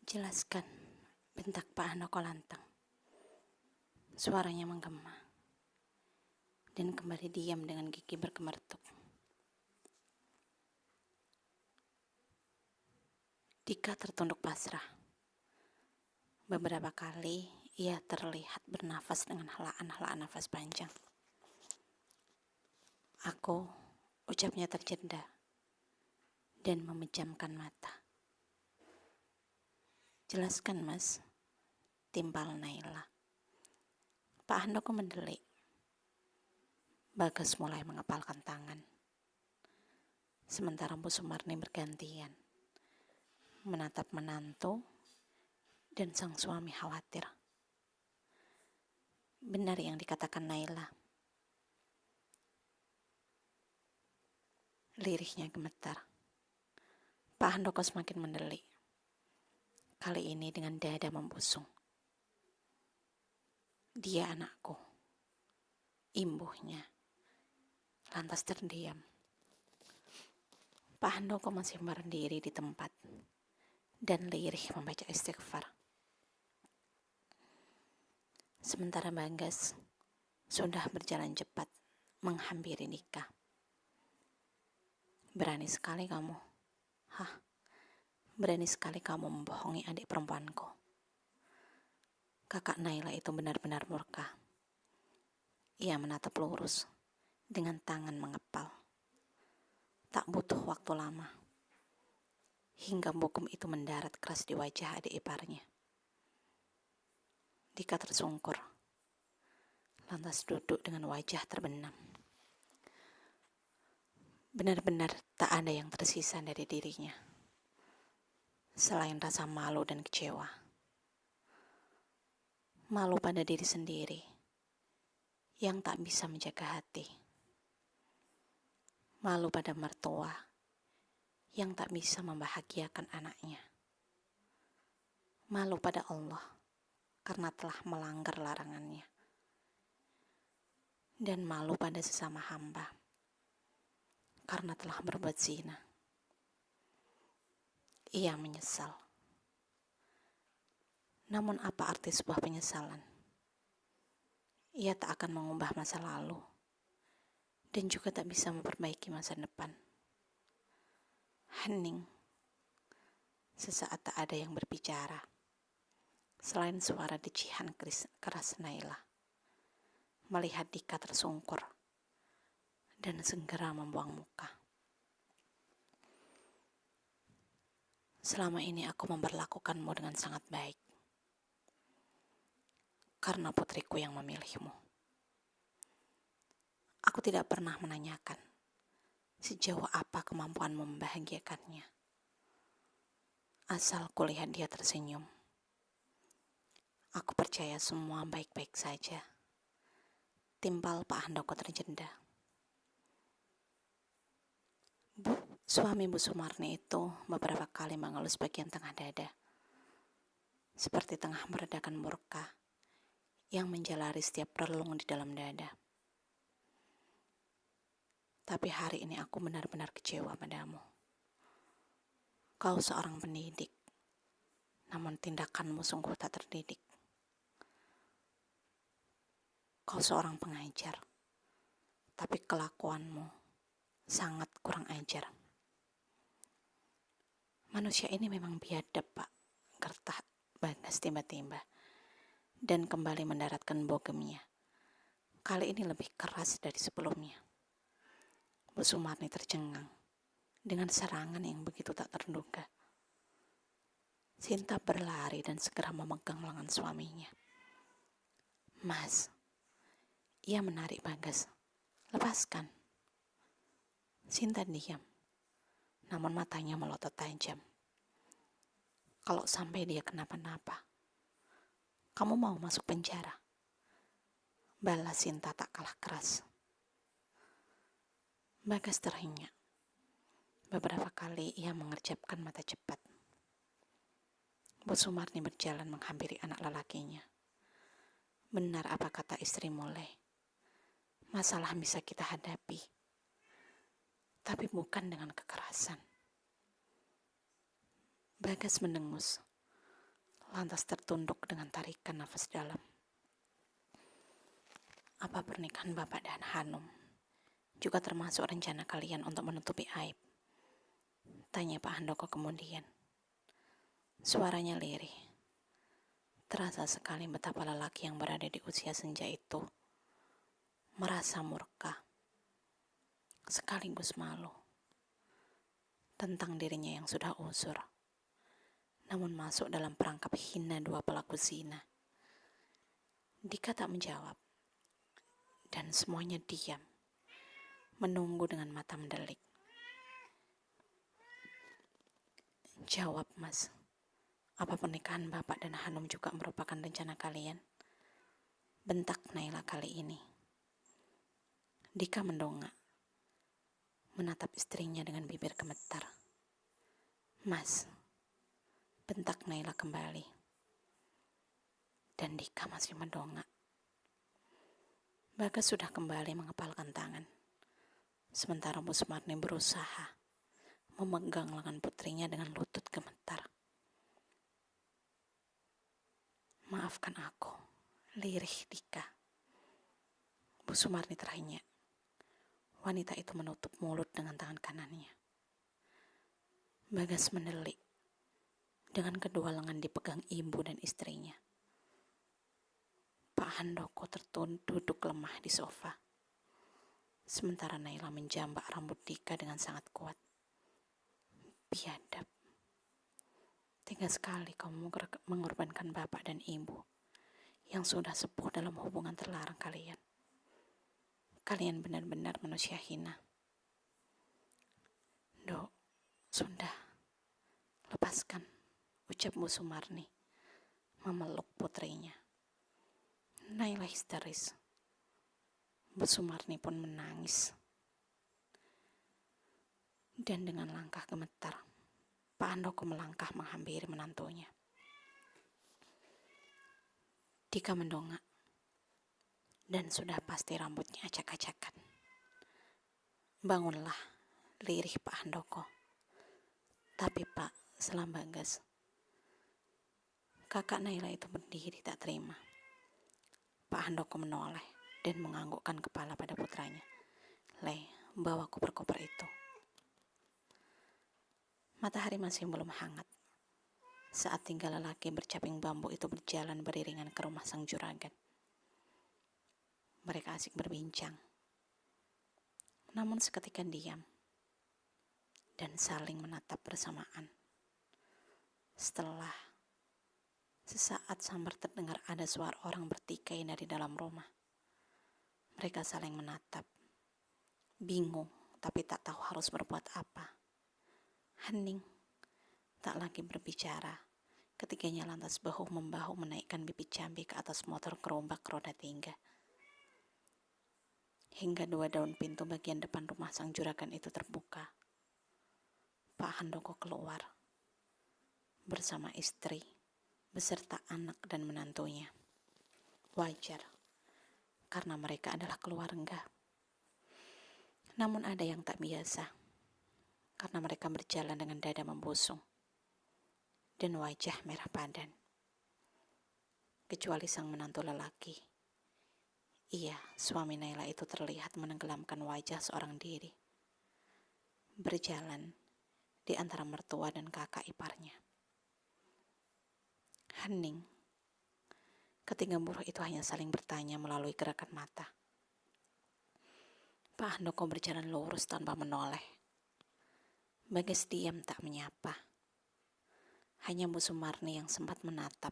Jelaskan, bentak Pak Handoko lantang. Suaranya menggema dan kembali diam dengan gigi bergemertuk. Dika tertunduk pasrah. Beberapa kali ia terlihat bernafas dengan helaan-helaan nafas panjang. Aku, ucapnya terjeda dan memejamkan mata. Jelaskan, Mas, timpal Naila. Pak Handoko mendelik. Bagas mulai mengepalkan tangan. Sementara Bu Sumarni bergantian menatap menantu dan sang suami khawatir. Benar yang dikatakan Naila. Lirihnya gemetar. Pak Handoko semakin mendelik. Kali ini dengan dada membusung. Dia anakku. Imbuhnya. Lantas terdiam. Pak Handoko masih berdiri di tempat dan lirih membaca istighfar. Sementara Bagas sudah berjalan cepat menghampiri Dika. Berani sekali kamu. Berani sekali kamu membohongi adik perempuanku. Kakak Naila itu benar-benar murka. Ia menatap lurus dengan tangan mengepal. Tak butuh waktu lama hingga bokem itu mendarat keras di wajah adik iparnya. Dika tersungkur, lantas duduk dengan wajah terbenam. Benar-benar tak ada yang tersisa dari dirinya, selain rasa malu dan kecewa. Malu pada diri sendiri yang tak bisa menjaga hati. Malu pada mertua yang tak bisa membahagiakan anaknya. Malu pada Allah karena telah melanggar larangannya. Dan malu pada sesama hamba karena telah berbuat zina. Ia menyesal. Namun apa arti sebuah penyesalan? Ia tak akan mengubah masa lalu dan juga tak bisa memperbaiki masa depan. Hening. Sesaat tak ada yang berbicara selain suara decihan keras Naila melihat Dika tersungkur dan segera membuang muka. Selama ini aku memperlakukanmu dengan sangat baik karena putriku yang memilihmu. Aku tidak pernah menanyakan sejauh apa kemampuanmu membahagiakannya. Asal kulihat dia tersenyum, aku percaya semua baik-baik saja. Timpal Pak Handoko terjeda. Suami Bu Sumarni itu beberapa kali mengelus bagian tengah dada, seperti tengah meredakan murka yang menjalari setiap relung di dalam dada. Tapi hari ini aku benar-benar kecewa padamu. Kau seorang pendidik, namun tindakanmu sungguh tak terdidik. Kau seorang pengajar, tapi kelakuanmu sangat kurang ajar. Manusia ini memang biadab, Pak, gertah Bagas tiba-tiba dan kembali mendaratkan bogemnya. Kali ini lebih keras dari sebelumnya. Bu Sumarni tercengang dengan serangan yang begitu tak terduga. Sinta berlari dan segera memegang lengan suaminya. Mas, ia menarik Bagas. Lepaskan. Sinta diam, namun matanya melotot tajam. Kalau sampai dia kenapa-napa, kamu mau masuk penjara? Balas Sinta tak kalah keras. Bagas terhenyak. Beberapa kali ia mengerjapkan mata cepat. Bu Sumarni berjalan menghampiri anak lelakinya. Benar apa kata istri Mole. Masalah bisa kita hadapi, tapi bukan dengan kekerasan. Bagas mendengus. lantas tertunduk dengan tarikan nafas dalam. Apa pernikahan Bapak dan Hanum juga termasuk rencana kalian untuk menutupi aib? Tanya Pak Handoko kemudian. Suaranya lirih. Terasa sekali betapa lelaki yang berada di usia senja itu merasa murka, sekaligus malu tentang dirinya yang sudah usur, namun masuk dalam perangkap hina dua pelaku zina. Dika tak menjawab, dan semuanya diam, menunggu dengan mata mendelik. Jawab, Mas. Apa pernikahan Bapak dan Hanum juga merupakan rencana kalian? Bentak Naila kali ini. Dika mendongak, menatap istrinya dengan bibir gemetar. Mas, bentak Naila kembali. Dan Dika masih mendongak. Bagas sudah kembali mengepalkan tangan. Sementara Bu Sumarni berusaha memegang lengan putrinya dengan lutut gemetar. Maafkan aku, lirih Dika. Bu Sumarni terhenyak. Wanita itu menutup mulut dengan tangan kanannya. Bagas mendelik. Dengan kedua lengan dipegang ibu dan istrinya. Pak Handoko duduk lemah di sofa. Sementara Naila menjambak rambut Dika dengan sangat kuat. Biadab. Tega sekali kau mengorbankan bapak dan ibu yang sudah sepuh dalam hubungan terlarang kalian. Kalian benar-benar manusia hina. Dok, sudah. Lepaskan, ucap Bu Sumarni, memeluk putrinya. Naila histeris. Bu Sumarni pun menangis. Dan dengan langkah gemetar, Pak Handoko melangkah menghampiri menantunya. Dika mendongak, dan sudah pasti rambutnya acak-acakan. Bangunlah, lirih Pak Handoko. Tapi Pak, selam Bagas. Kakak Naila itu berdiri tak terima. Pak Handoko menoleh dan menganggukkan kepala pada putranya. Le, bawa koper-koper itu. Matahari masih belum hangat saat tiga lelaki bercaping bambu itu berjalan beriringan ke rumah sang juragan. Mereka asik berbincang, namun seketika diam dan saling menatap bersamaan. Setelah sesaat samar terdengar ada suara orang bertikai dari dalam rumah. Mereka saling menatap, bingung tapi tak tahu harus berbuat apa. Hening, tak lagi berbicara. Ketiganya lantas bahu-membahu menaikkan bibit jambi ke atas motor gerobak roda 3. Hingga 2 daun pintu bagian depan rumah sang juragan itu terbuka. Pak Handoko keluar bersama istri, beserta anak dan menantunya. Wajar, karena mereka adalah keluarga. Namun ada yang tak biasa, karena mereka berjalan dengan dada membusung dan wajah merah padan. Kecuali sang menantu lelaki. Iya, suami Naila itu terlihat menenggelamkan wajah seorang diri. Berjalan di antara mertua dan kakak iparnya. Hening. Ketiga buruh itu hanya saling bertanya melalui gerakan mata. Pak Handoko berjalan lurus tanpa menoleh. Bagas diam tak menyapa. Hanya Bu Sumarni yang sempat menatap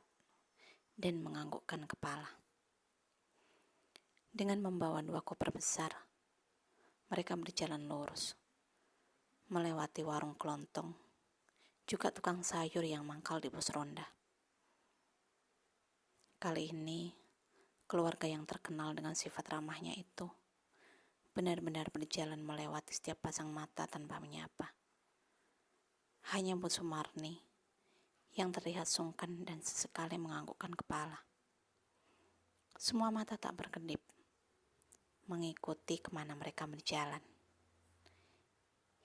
dan menganggukkan kepala. Dengan membawa 2 koper besar, mereka berjalan lurus, melewati warung kelontong, juga tukang sayur yang mangkal di pos ronda. Kali ini, keluarga yang terkenal dengan sifat ramahnya itu benar-benar berjalan melewati setiap pasang mata tanpa menyapa. Hanya Bu Sumarni yang terlihat sungkan dan sesekali menganggukkan kepala. Semua mata tak berkedip, mengikuti kemana mereka berjalan.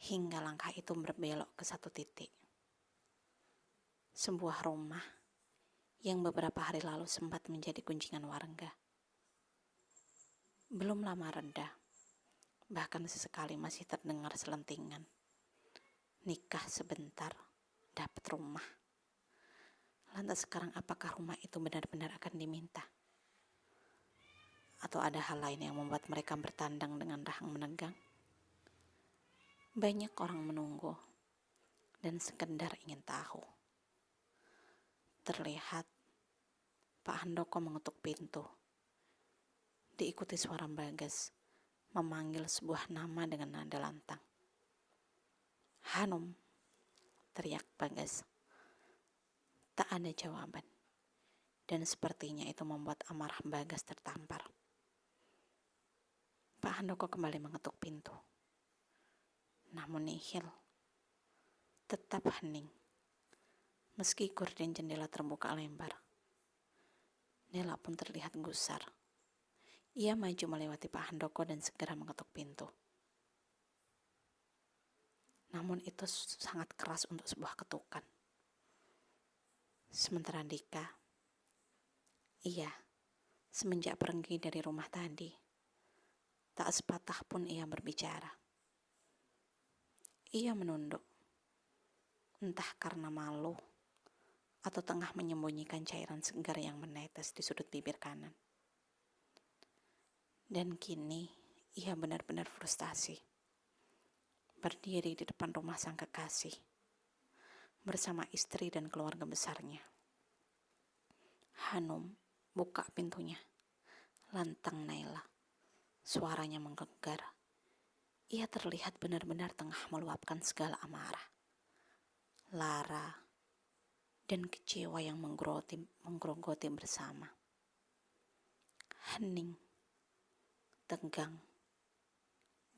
Hingga langkah itu berbelok ke satu titik. Sebuah rumah yang beberapa hari lalu sempat menjadi gunjingan warga. Belum lama reda, bahkan sesekali masih terdengar selentingan. Nikah sebentar, dapat rumah. Lantas sekarang apakah rumah itu benar-benar akan diminta? Atau ada hal lain yang membuat mereka bertandang dengan rahang menegang? Banyak orang menunggu dan sekedar ingin tahu. Terlihat Pak Handoko mengetuk pintu, diikuti suara Bagas memanggil sebuah nama dengan nada lantang. "Hanum," teriak Bagas. Tak ada jawaban, dan sepertinya itu membuat amarah Bagas tertampar. Pak Handoko kembali mengetuk pintu. Namun nihil, tetap hening. Meski gorden jendela terbuka lebar, Nela pun terlihat gusar. Ia maju melewati Pak Handoko dan segera mengetuk pintu. Namun itu sangat keras untuk sebuah ketukan. Sementara Dika, semenjak pergi dari rumah tadi, tak sepatah pun ia berbicara. Ia menunduk, entah karena malu atau tengah menyembunyikan cairan segar yang menetes di sudut bibir kanan. Dan kini ia benar-benar frustasi. Berdiri di depan rumah sang kekasih, bersama istri dan keluarga besarnya. "Hanum, buka pintunya," lantang Naila. Suaranya menggelegar. Ia terlihat benar-benar tengah meluapkan segala amarah, lara, dan kecewa yang menggerogoti bersama. Hening, tegang,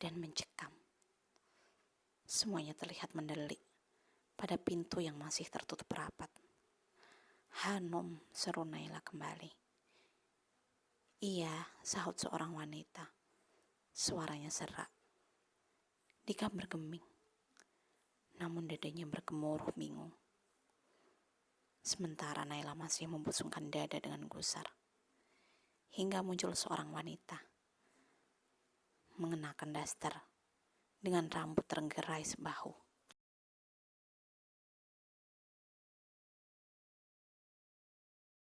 dan mencekam. Semuanya terlihat mendelik pada pintu yang masih tertutup rapat. "Hanum," seru Naila kembali. "Iya," sahut seorang wanita. Suaranya serak. Dika bergeming, namun dadanya bergemuruh bingung. Sementara Naila masih membusungkan dada dengan gusar. Hingga muncul seorang wanita, mengenakan daster dengan rambut terenggerai sebahu.